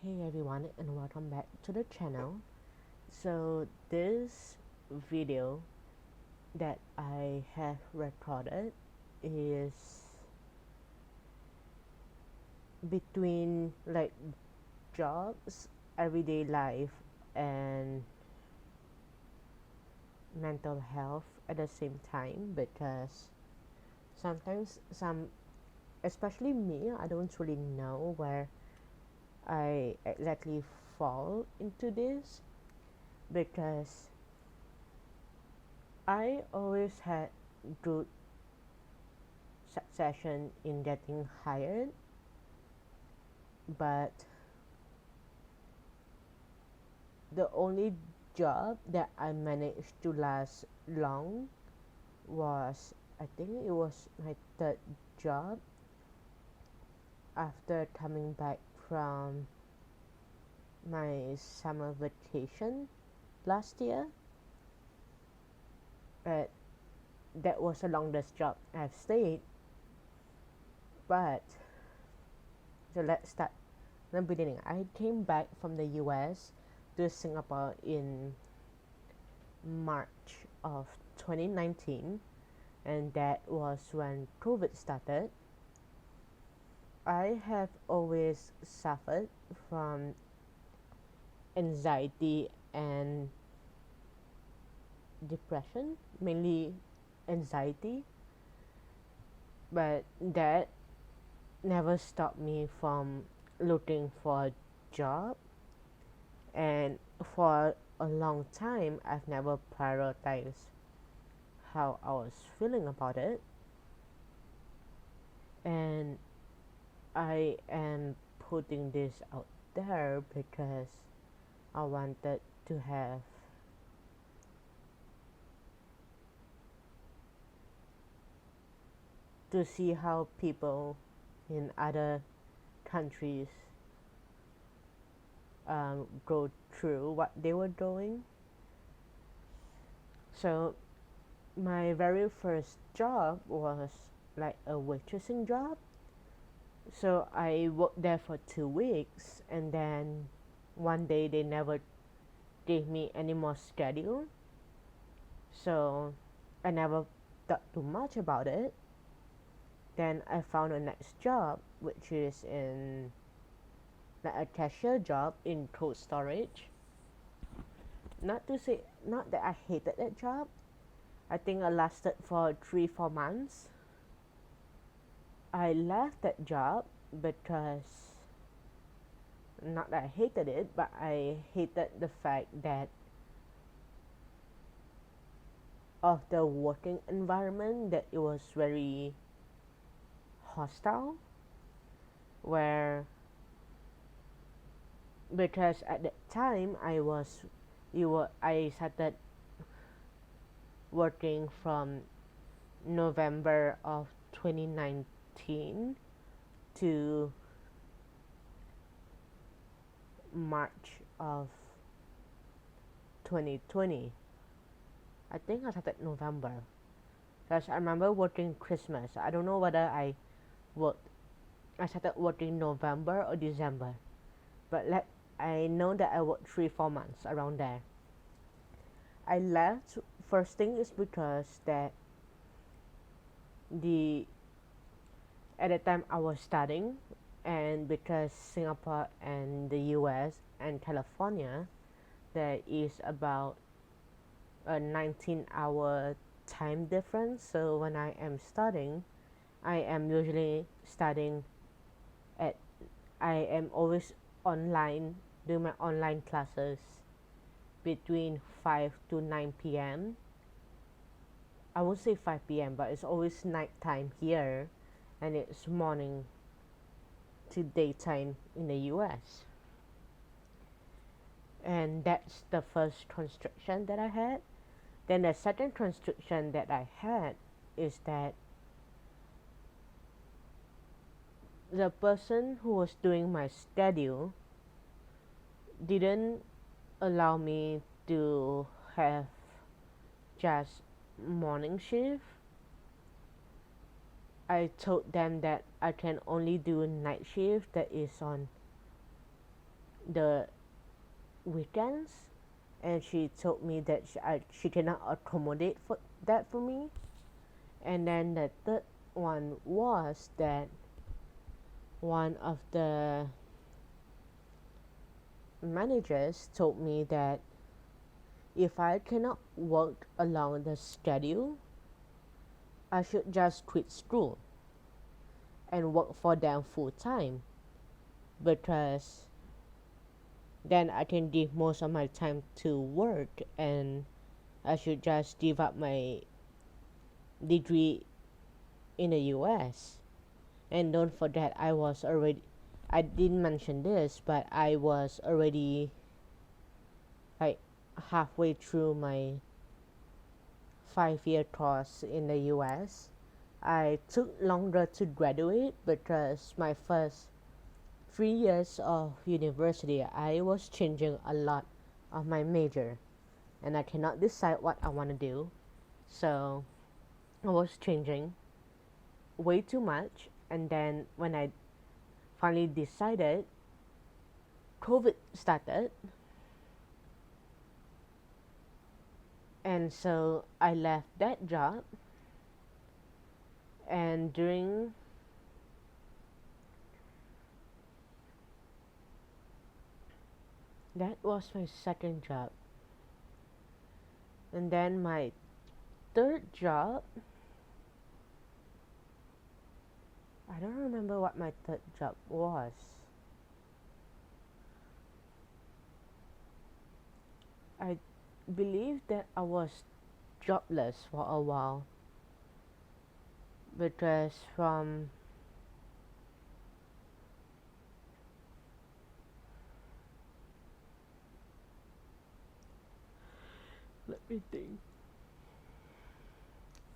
Hey everyone, and welcome back to the channel. So this video that I have recorded is between like jobs, everyday life, and mental health at the same time, because sometimes especially me, I don't really know where I exactly fall into this, because I always had good succession in getting hired, but the only job that I managed to last long was, I think it was my third job after coming back from my summer vacation last year. But that was the longest job I've stayed. But so let's start the beginning. I came back from the US to Singapore in March of 2019, and that was when COVID started. I have always suffered from anxiety and depression, mainly anxiety, but that never stopped me from looking for a job. And for a long time, I've never prioritized how I was feeling about it. And I am putting this out there because I wanted to have to see how people in other countries go through what they were doing. So my very first job was like a waitressing job. So I worked there for 2 weeks, and then one day they never gave me any more schedule. So I never thought too much about it. Then I found a next job, which is in like a cashier job in cold storage. Not that I hated that job. I think I lasted for 3-4 months. I left that job because, not that I hated it, but I hated the fact that of the working environment, that it was very hostile, where because at that time I started working from November of 2019 to March of 2020. I think I started November because I remember working Christmas. I don't know whether worked I started working November or December, but I know that I worked 3-4 months around there. I left. First thing is because that the at the time I was studying, and because Singapore and the US and California, there is about a 19-hour time difference. So when I am studying, I am usually studying at I am always online, doing my online classes between 5 to 9 p.m. I would say 5 p.m., but it's always nighttime here, and it's morning to daytime in the US. And that's the first constriction that I had. Then the second constriction that I had is that the person who was doing my schedule didn't allow me to have just morning shift. I told them that I can only do night shift that is on the weekends, and she told me that she cannot accommodate for that for me. And then the third one was that one of the managers told me that if I cannot work along the schedule, I should just quit school and work for them full time, because then I can give most of my time to work, and I should just give up my degree in the US. And don't forget, I didn't mention this, but I was already like halfway through my 5 year course in the US. I took longer to graduate because my first 3 years of university, I was changing a lot of my major, and I cannot decide what I want to do. So I was changing way too much, and then when I finally decided, COVID started, and so I left that job. And during that was my second job, and then my third job, I don't remember what my third job was. I believe that I was jobless for a while, because from let me think.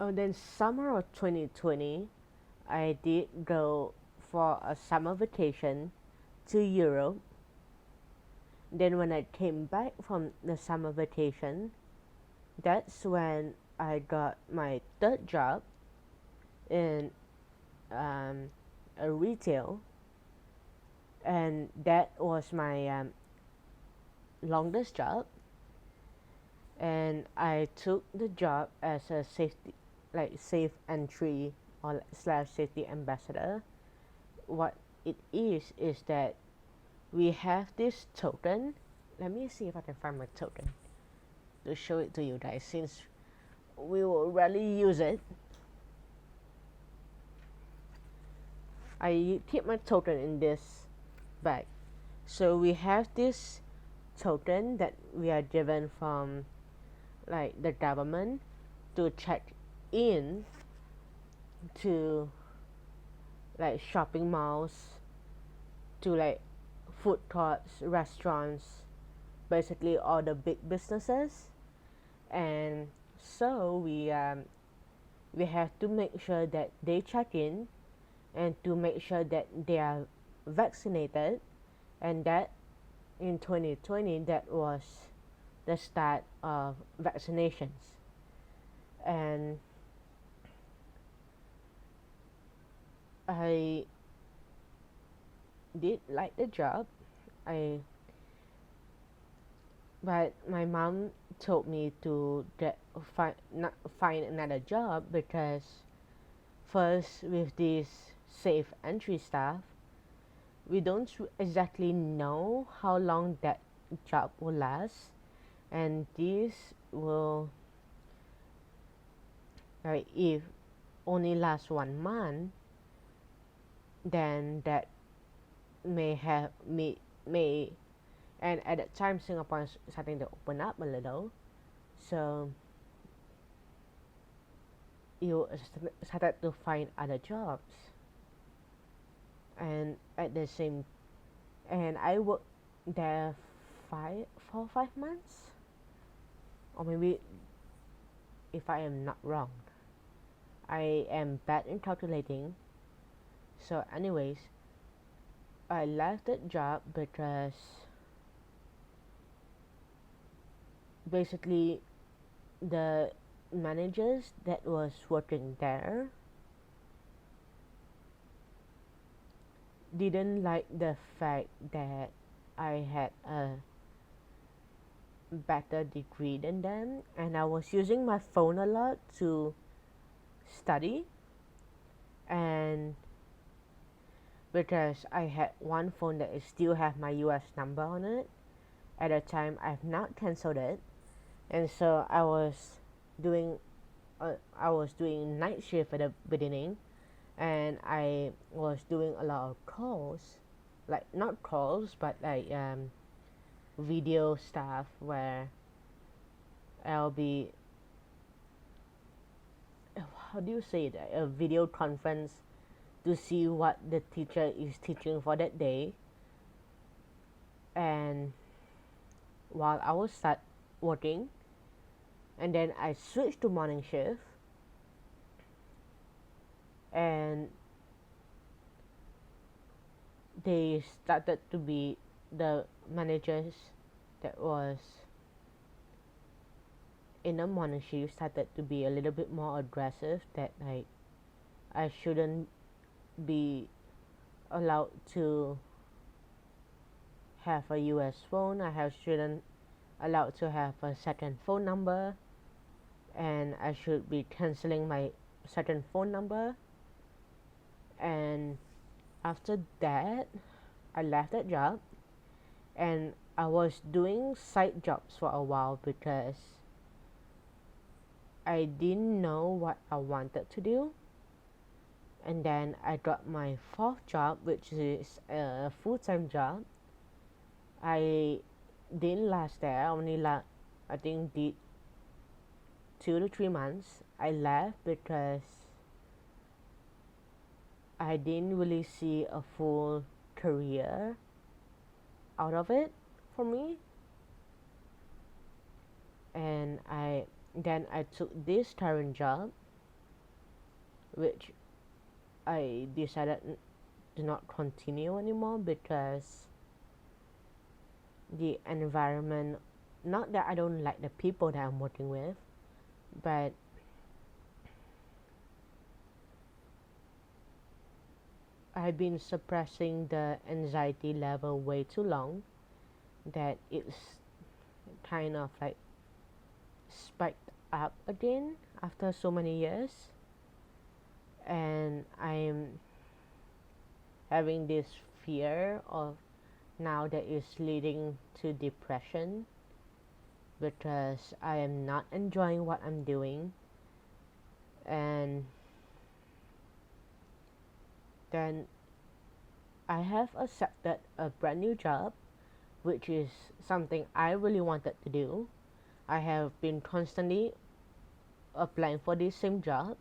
Oh, then summer of 2020, I did go for a summer vacation to Europe. Then when I came back from the summer vacation, that's when I got my third job in a retail, and that was my longest job. And I took the job as a safety, like safe entry or slash safety ambassador. What it is that we have this token. Let me see if I can find my token to show it to you guys, since we will rarely use it. I keep my token in this bag. So we have this token that we are given from like the government to check in to like shopping malls, to like food courts, restaurants, basically all the big businesses. And so we have to make sure that they check in, and to make sure that they are vaccinated. And that in 2020, that was the start of vaccinations. And I did like the job. I But my mom told me to find another job, because first, with this safe entry stuff, we don't exactly know how long that job will last, and this will, like, if only last 1 month, then that may and at that time Singapore is starting to open up a little, so you started to find other jobs. And at the same and I worked there 5 months, or maybe, if I am not wrong. I am bad in calculating. So anyways, I left that job because basically the managers that was working there didn't like the fact that I had a better degree than them, and I was using my phone a lot to study. And because I had one phone that is still have my US number on it, at the time I've not cancelled it, and so doing I was doing night shift at the beginning, and I was doing a lot of calls, like not calls but like video stuff where I'll be, how do you say it, a video conference to see what the teacher is teaching for that day. And while I was start working, and then I switched to morning shift, and they started to be the managers that was in the morning shift started to be a little bit more aggressive, that like I shouldn't be allowed to have a US phone. Shouldn't allowed to have a second phone number, and I should be canceling my second phone number. And after that, I left that job, and I was doing side jobs for a while because I didn't know what I wanted to do. And then I got my fourth job, which is a full-time job. I didn't last there. I think did 2 to 3 months. I left because I didn't really see a full career out of it for me. And I took this current job, which I decided to not continue anymore because the environment, not that I don't like the people that I'm working with, but I've been suppressing the anxiety level way too long, that it's kind of like spiked up again after so many years. And I'm having this fear of now that is leading to depression because I am not enjoying what I'm doing. And then I have accepted a brand new job, which is something I really wanted to do. I have been constantly applying for this same job,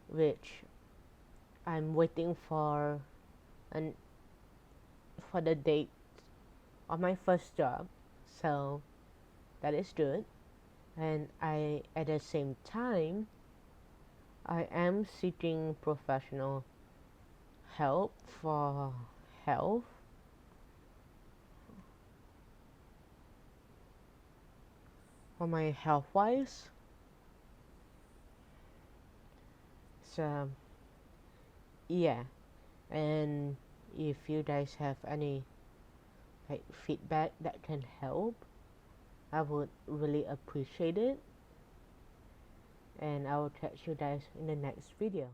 which I'm waiting for the date of my first job. So that is good. And I, at the same time, I am seeking professional help for health, for my health wise. So yeah, and if you guys have any like feedback that can help, I would really appreciate it. And I will catch you guys in the next video.